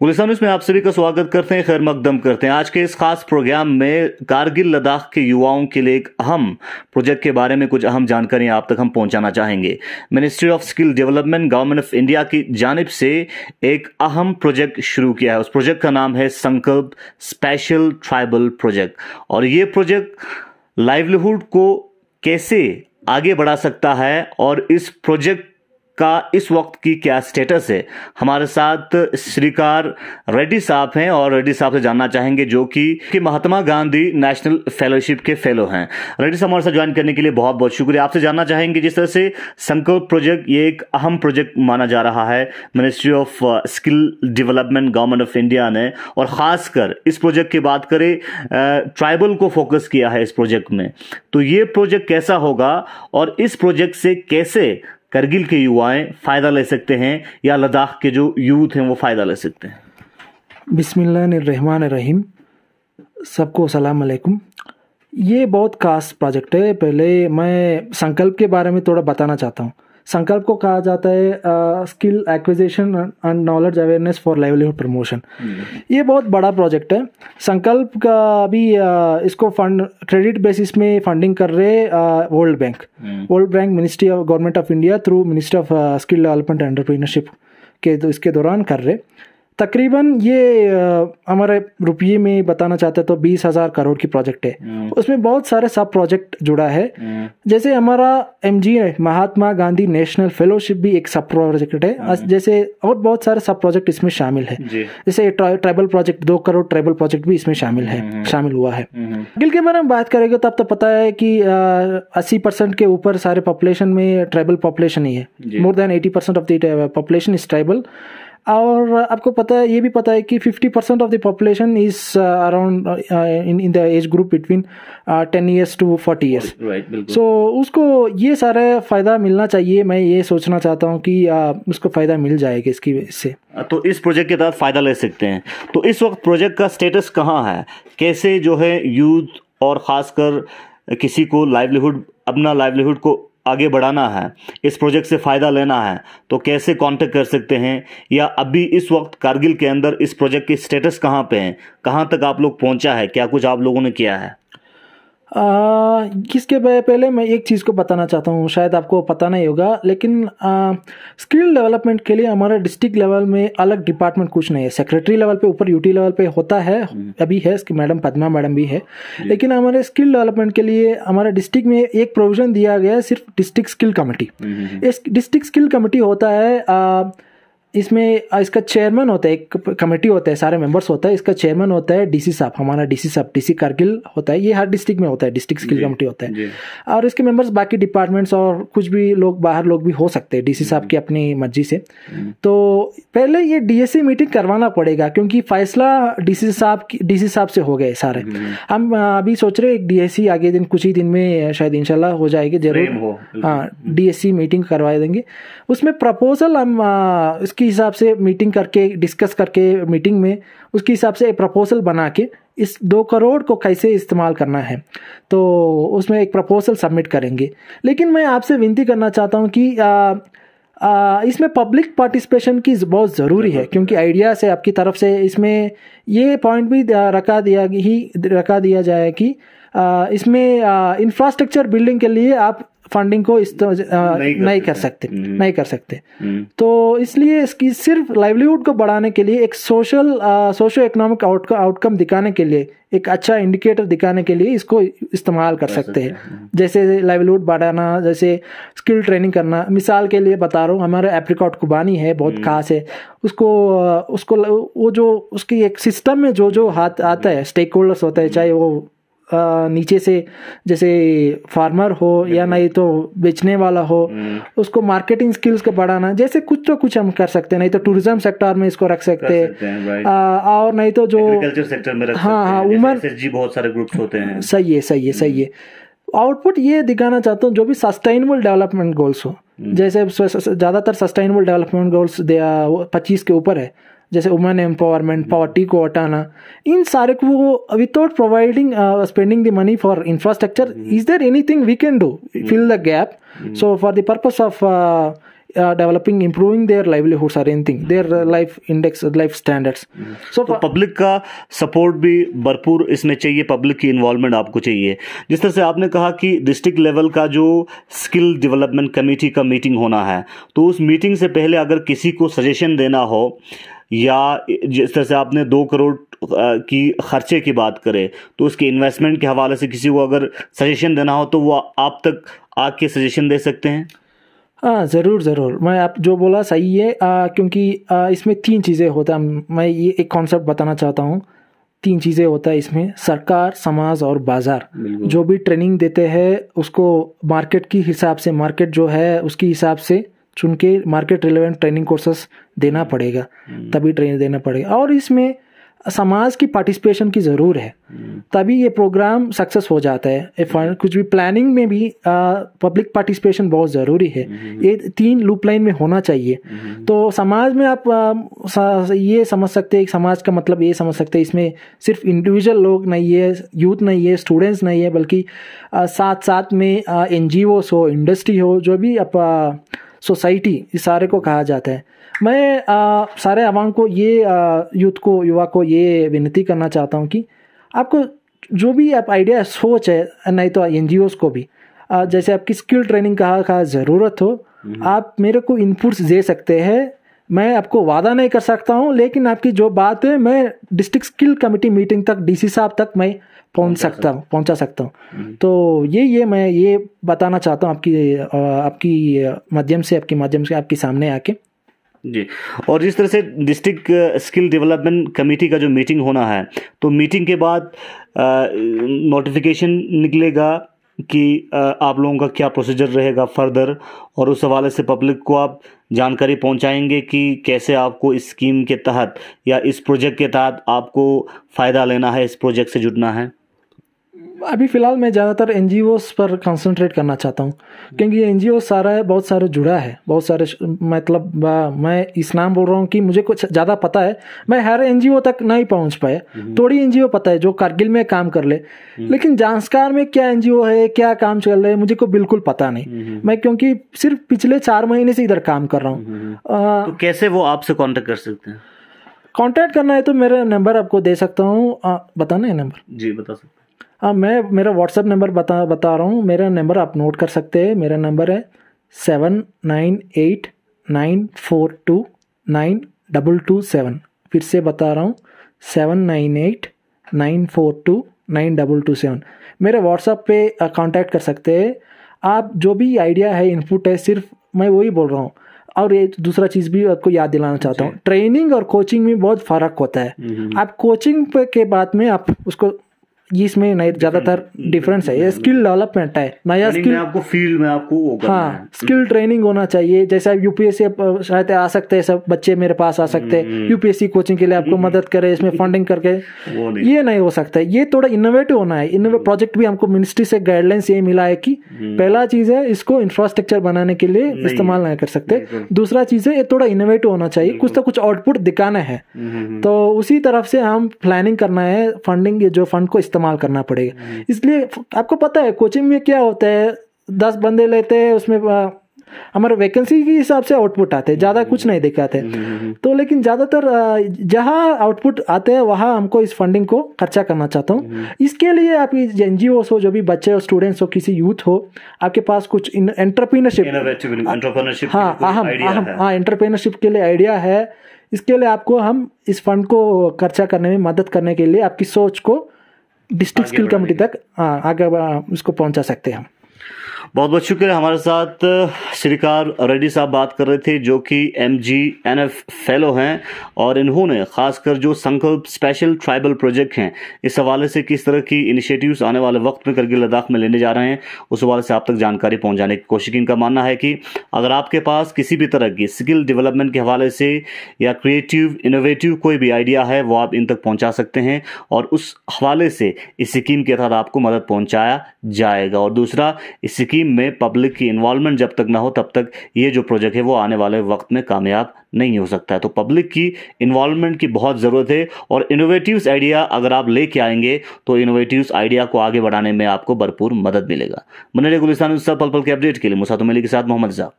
Gulistan news में आप सभी का स्वागत करते हैं, खैर मकदम करते हैं। आज के इस खास प्रोग्राम में कारगिल लद्दाख के युवाओं के लिए एक अहम प्रोजेक्ट के बारे में कुछ अहम जानकारियां आप तक हम पहुंचाना चाहेंगे। Ministry of skill development government of India की जानिब से एक अहम प्रोजेक्ट शुरू किया है। उस प्रोजेक्ट का नाम है संकल्प स्पेशल ट्राइबल प्रोजेक्ट। और ये प्रोजेक्ट लाइवलीहुड को कैसे आगे बढ़ा सकता है और इस प्रोजेक्ट का इस वक्त की क्या स्टेटस है, हमारे साथ श्रीकार रेड्डी साहब हैं और रेड्डी साहब से जानना चाहेंगे जो कि महात्मा गांधी नेशनल फेलोशिप के फेलो हैं। रेड्डी साहब हमारे साथ ज्वाइन करने के लिए बहुत बहुत शुक्रिया। आपसे जानना चाहेंगे जिस तरह से संकल्प प्रोजेक्ट ये एक अहम प्रोजेक्ट माना जा रहा है ministry of skill development government of India ने, और खासकर इस प्रोजेक्ट की बात करें ट्राइबल को फोकस किया है इस प्रोजेक्ट में, तो ये प्रोजेक्ट कैसा होगा और इस प्रोजेक्ट से कैसे करगिल के युवाएं फायदा ले सकते हैं या लद्दाख के जो यूथ हैं वो फायदा ले सकते हैं। बिस्मिल्लाहिर्रहमानिर्रहीम। सबको सलाम अलैकुम। ये बहुत खास प्रोजेक्ट है। पहले मैं संकल्प के बारे में थोड़ा बताना चाहता हूँ। संकल्प को कहा जाता है skill acquisition and knowledge awareness for livelihood promotion. ये बहुत बड़ा प्रोजेक्ट है। संकल्प का अभी इसको फंड क्रेडिट बेसिस में फंडिंग कर रहे world bank ministry of government of India through ministry of skill development and entrepreneurship के इसके दौरान कर रहे। तकरीबन ये हमारे रुपये में बताना चाहते तो 20,000 करोड़ की प्रोजेक्ट है। उसमें बहुत सारे सब प्रोजेक्ट जुड़ा है। जैसे हमारा MG Mahatma Gandhi national fellowship भी एक सब प्रोजेक्ट है। जैसे और बहुत सारे सब प्रोजेक्ट इसमें शामिल है। जैसे tribal project 2 crore tribal project भी इसमें शामिल हुआ है। गिल के बारे में बात करेंगे तो अब तो पता है कि 80% के ऊपर सारे पॉपुलेशन में ट्राइबल पॉपुलेशन ही है। More than 80% of the population is tribal. और आपको पता है, ये भी पता है कि 50% of the population is around in the age group between 10 years to 40 years। सो उसको ये सारा फ़ायदा मिलना चाहिए। मैं ये सोचना चाहता हूँ कि उसको फ़ायदा मिल जाएगा इसकी वजह से। तो इस प्रोजेक्ट के तहत फ़ायदा ले सकते हैं। तो इस वक्त प्रोजेक्ट का स्टेटस कहाँ है, कैसे जो है यूथ और ख़ासकर किसी को अपना लाइवलीहुड को आगे बढ़ाना है, इस प्रोजेक्ट से फ़ायदा लेना है, तो कैसे कांटेक्ट कर सकते हैं, या अभी इस वक्त कारगिल के अंदर इस प्रोजेक्ट की स्टेटस कहाँ पे है, कहाँ तक आप लोग पहुंचा है, क्या कुछ आप लोगों ने किया है? किसके पहले मैं एक चीज़ को बताना चाहता हूँ, शायद आपको पता नहीं होगा, लेकिन स्किल डेवलपमेंट के लिए हमारे डिस्ट्रिक्ट लेवल में अलग डिपार्टमेंट कुछ नहीं है। सेक्रेटरी लेवल पे ऊपर UT लेवल पे होता है, अभी है इसकी मैडम पद्मा मैडम भी है। लेकिन हमारे स्किल डेवलपमेंट के लिए हमारे डिस्ट्रिक्ट में एक प्रोविजन दिया गया है, सिर्फ डिस्ट्रिक्ट स्किल कमेटी। इस डिस्ट्रिक्ट स्किल कमेटी होता है, इसमें इसका चेयरमैन होता है, एक कमेटी होता है, सारे मेंबर्स होता है। इसका चेयरमैन होता है DC साहब, हमारा DC साहब, DC कारगिल होता है। ये हर डिस्ट्रिक्ट में होता है, डिस्ट्रिक्ट स्किल कमेटी होता है। और इसके मेंबर्स बाकी डिपार्टमेंट्स और कुछ भी लोग बाहर लोग भी हो सकते हैं, DC साहब की अपनी मर्जी से। तो पहले ये DSC मीटिंग करवाना पड़ेगा, क्योंकि फैसला DC साहब से हो गए सारे। हम अभी सोच रहे एक DSC आगे दिन कुछ ही दिन में शायद इंशाल्लाह हो जाएगी, जरूर। हाँ, DSC मीटिंग करवा देंगे। उसमें प्रपोजल हम इसके हिसाब से मीटिंग करके डिस्कस करके मीटिंग में उसके हिसाब से एक प्रपोजल बना के इस 2 करोड़ को कैसे इस्तेमाल करना है, तो उसमें एक प्रपोजल सबमिट करेंगे। लेकिन मैं आपसे विनती करना चाहता हूँ कि इसमें पब्लिक पार्टिसिपेशन की बहुत ज़रूरी है, क्योंकि आइडिया से आपकी तरफ से इसमें ये पॉइंट भी रखा दिया जाए कि इसमें इंफ्रास्ट्रक्चर बिल्डिंग के लिए आप फंडिंग को नहीं कर सकते। तो इसलिए इसकी सिर्फ लाइवलीहुड को बढ़ाने के लिए एक सोशो इकोनॉमिक आउटकम दिखाने के लिए, एक अच्छा इंडिकेटर दिखाने के लिए इसको इस्तेमाल कर सकते हैं। जैसे लाइवलीहुड बढ़ाना, जैसे स्किल ट्रेनिंग करना। मिसाल के लिए बता रहा हूँ, हमारा एप्रिकॉट कुबानी है, बहुत खास है। उसको वो जो उसकी एक सिस्टम में जो हाथ आता है, स्टेक होल्डर्स होता है, चाहे वो नीचे से जैसे फार्मर हो या नहीं तो बेचने वाला हो, उसको मार्केटिंग स्किल्स को बढ़ाना, जैसे कुछ हम कर सकते हैं। नहीं तो टूरिज्म सेक्टर में इसको रख सकते हैं, और नहीं तो जो एग्रीकल्चर सेक्टर में रख सकते हैं। हाँ, वुमेन SSG बहुत सारे ग्रुप्स होते हैं। सही है। आउटपुट ये दिखाना चाहता हूँ जो भी सस्टेनेबल डेवलपमेंट गोल्स हो, जैसे ज़्यादातर सस्टेनेबल डेवलपमेंट गोल्स 25 के ऊपर है, जैसे वुमेन एम्पावरमेंट, पॉवर्टी को हटाना, इन सारे को without providing spending the money for infrastructure, is there anything we can do fill the gap? So for the purpose of developing, improving their livelihoods or anything, their life index, life standards. तो public का support भी भरपूर इसमें चाहिए, public की involvement आपको चाहिए। जिस तरह से आपने कहा कि डिस्ट्रिक्ट लेवल का जो स्किल डेवलपमेंट कमेटी का मीटिंग होना है, तो उस मीटिंग से पहले अगर किसी को सजेशन देना हो, या जिस तरह से आपने 2 करोड़ की खर्चे की बात करें, तो उसके इन्वेस्टमेंट के हवाले से किसी को अगर सजेशन देना हो तो वो आप तक आके सजेशन दे सकते हैं। हाँ, ज़रूर मैं आप जो बोला सही है, क्योंकि इसमें 3 चीज़ें होता है। मैं ये एक कॉन्सेप्ट बताना चाहता हूँ। 3 चीज़ें होता है इसमें, सरकार, समाज और बाज़ार। जो भी ट्रेनिंग देते हैं उसको मार्केट की हिसाब से, मार्केट जो है उसकी हिसाब से चुन के मार्केट रिलेवेंट ट्रेनिंग कोर्सेस देना पड़ेगा, तभी ट्रेनिंग देना पड़ेगा। और इसमें समाज की पार्टिसिपेशन की ज़रूर है, तभी ये प्रोग्राम सक्सेस हो जाता है। कुछ भी प्लानिंग में भी पब्लिक पार्टिसिपेशन बहुत ज़रूरी है। ये 3 लूप लाइन में होना चाहिए। तो समाज में आप ये समझ सकते हैं, समाज का मतलब ये समझ सकते हैं, इसमें सिर्फ इंडिविजुअल लोग नहीं है, यूथ नहीं है, स्टूडेंट्स नहीं है, बल्कि साथ साथ में NGOs हो, इंडस्ट्री हो, जो भी आप सोसाइटी, इस सारे को कहा जाता है। मैं सारे आवाम को, ये यूथ को, युवा को ये विनती करना चाहता हूँ कि आपको जो भी आप आइडिया, सोच है, नहीं तो NGOs को भी, जैसे आपकी स्किल ट्रेनिंग का ज़रूरत हो, आप मेरे को इनपुट्स दे सकते हैं। मैं आपको वादा नहीं कर सकता हूँ, लेकिन आपकी जो बात है मैं डिस्ट्रिक्ट स्किल कमेटी मीटिंग तक, DC साहब तक मैं पहुंचा सकता हूँ। तो मैं ये बताना चाहता हूँ आपकी माध्यम से, आपके सामने आके जी। और जिस तरह से डिस्ट्रिक्ट स्किल डेवलपमेंट कमेटी का जो मीटिंग होना है, तो मीटिंग के बाद नोटिफिकेशन निकलेगा कि आप लोगों का क्या प्रोसीजर रहेगा फर्दर, और उस हवाले से पब्लिक को आप जानकारी पहुंचाएंगे कि कैसे आपको इस स्कीम के तहत या इस प्रोजेक्ट के तहत आपको फ़ायदा लेना है, इस प्रोजेक्ट से जुड़ना है। अभी फ़िलहाल मैं ज़्यादातर NGOs पर कंसंट्रेट करना चाहता हूँ, क्योंकि NGO सारा है, बहुत सारे जुड़ा है, बहुत सारे, मतलब मैं इस नाम बोल रहा हूँ कि मुझे कुछ ज़्यादा पता है, मैं हर NGO तक नहीं पहुँच पाया। थोड़ी NGO पता है जो कारगिल में काम कर ले, लेकिन जांस्कार में क्या NGO है, क्या काम चल रहा है, मुझे को बिल्कुल पता नहीं। मैं क्योंकि सिर्फ पिछले 4 महीने से इधर काम कर रहा हूँ। तो कैसे वो आपसे कॉन्टेक्ट कर सकते हैं? कॉन्टैक्ट करना है तो मेरा नंबर आपको दे सकता हूँ, बताना है नंबर? जी, बता सकते हैं। हाँ, मैं मेरा व्हाट्सएप नंबर बता रहा हूँ। मेरा नंबर आप नोट कर सकते हैं। मेरा नंबर है 7989429227। फिर से बता रहा हूँ, 7989429227। मेरे व्हाट्सएप पे कांटेक्ट कर सकते हैं आप। जो भी आइडिया है, इनपुट है, सिर्फ मैं वही बोल रहा हूँ। और ये दूसरा चीज़ भी आपको याद दिलाना चाहता हूँ, ट्रेनिंग और कोचिंग में बहुत फ़र्क होता है। आप कोचिंग के बाद में आप उसको, इसमें नहीं, ज़्यादातर डिफरेंस है। ये स्किल डेवलपमेंट है, नया स्किल आपको फील्ड में आपको वो करना है। स्किल ट्रेनिंग होना चाहिए। जैसे आप UPSC शायद आ सकते हैं, सब बच्चे मेरे पास आ सकते हैं UPSC कोचिंग के लिए, आपको मदद करे इसमें फंडिंग करके, ये नहीं हो सकता है। ये थोड़ा इनोवेटिव होना है। इनोवेटिव प्रोजेक्ट भी हमको मिनिस्ट्री से गाइडलाइंस ये मिला है कि पहला चीज़ है, इसको इंफ्रास्ट्रक्चर बनाने के लिए इस्तेमाल नहीं कर सकते। दूसरा चीज़ है, ये थोड़ा इनोवेटिव होना चाहिए, कुछ तो कुछ आउटपुट दिखाना है। तो उसी तरफ से हम प्लानिंग करना है, फंडिंग, ये जो फंड को इस्तेमाल करना पड़ेगा। इसलिए आपको पता है कोचिंग में क्या होता है, 10 बंदे लेते हैं, उसमें हमारे वैकेंसी के हिसाब से आउटपुट आते हैं, ज़्यादा कुछ नहीं दिखाते। तो लेकिन ज़्यादातर जहाँ आउटपुट आते हैं वहाँ हमको इस फंडिंग को खर्चा करना चाहता हूँ। इसके लिए आप NGOs हो, जो भी बच्चे हो, स्टूडेंट्स हो, किसी यूथ हो, आपके पास कुछ एंटरप्रेन्योरशिप, एंटरप्रेन्योरशिप के लिए आइडिया है, इसके लिए आपको हम इस फंड को खर्चा करने में मदद करने के लिए आपकी सोच को डिस्ट्रिक्ट स्किल कमेटी तक आगे उसको पहुंचा सकते हैं हम। बहुत बहुत शुक्रिया। हमारे साथ श्रीकार रेड्डी साहब बात कर रहे थे, जो कि MGNF फेलो हैं, और इन्होंने खासकर जो संकल्प स्पेशल ट्राइबल प्रोजेक्ट हैं, इस हवाले से किस तरह की इनिशिएटिव्स आने वाले वक्त में करगिल लद्दाख में लेने जा रहे हैं, उस हवाले से आप तक जानकारी पहुंचाने की कोशिश की। इनका मानना है कि अगर आपके पास किसी भी तरह की स्किल डेवलपमेंट के हवाले से या क्रिएटिव इनोवेटिव कोई भी आइडिया है, वो आप इन तक पहुँचा सकते हैं, और उस हवाले से इस स्कीम के तहत आपको मदद पहुँचाया जाएगा। और दूसरा, इस स्कीम में पब्लिक की इन्वॉल्वमेंट जब तक ना हो, तब तक ये जो प्रोजेक्ट है वो आने वाले वक्त में कामयाब नहीं हो सकता है। तो पब्लिक की इन्वॉल्वमेंट की बहुत ज़रूरत है, और इनोवेटिव्स आइडिया अगर आप लेके आएंगे तो इनोवेटिव्स आइडिया को आगे बढ़ाने में आपको भरपूर मदद मिलेगा। बने रहिए गुलिस्तान, सब पल पल के अपडेट के लिए मुसातुम अली के साथ मोहम्मद ज़ा।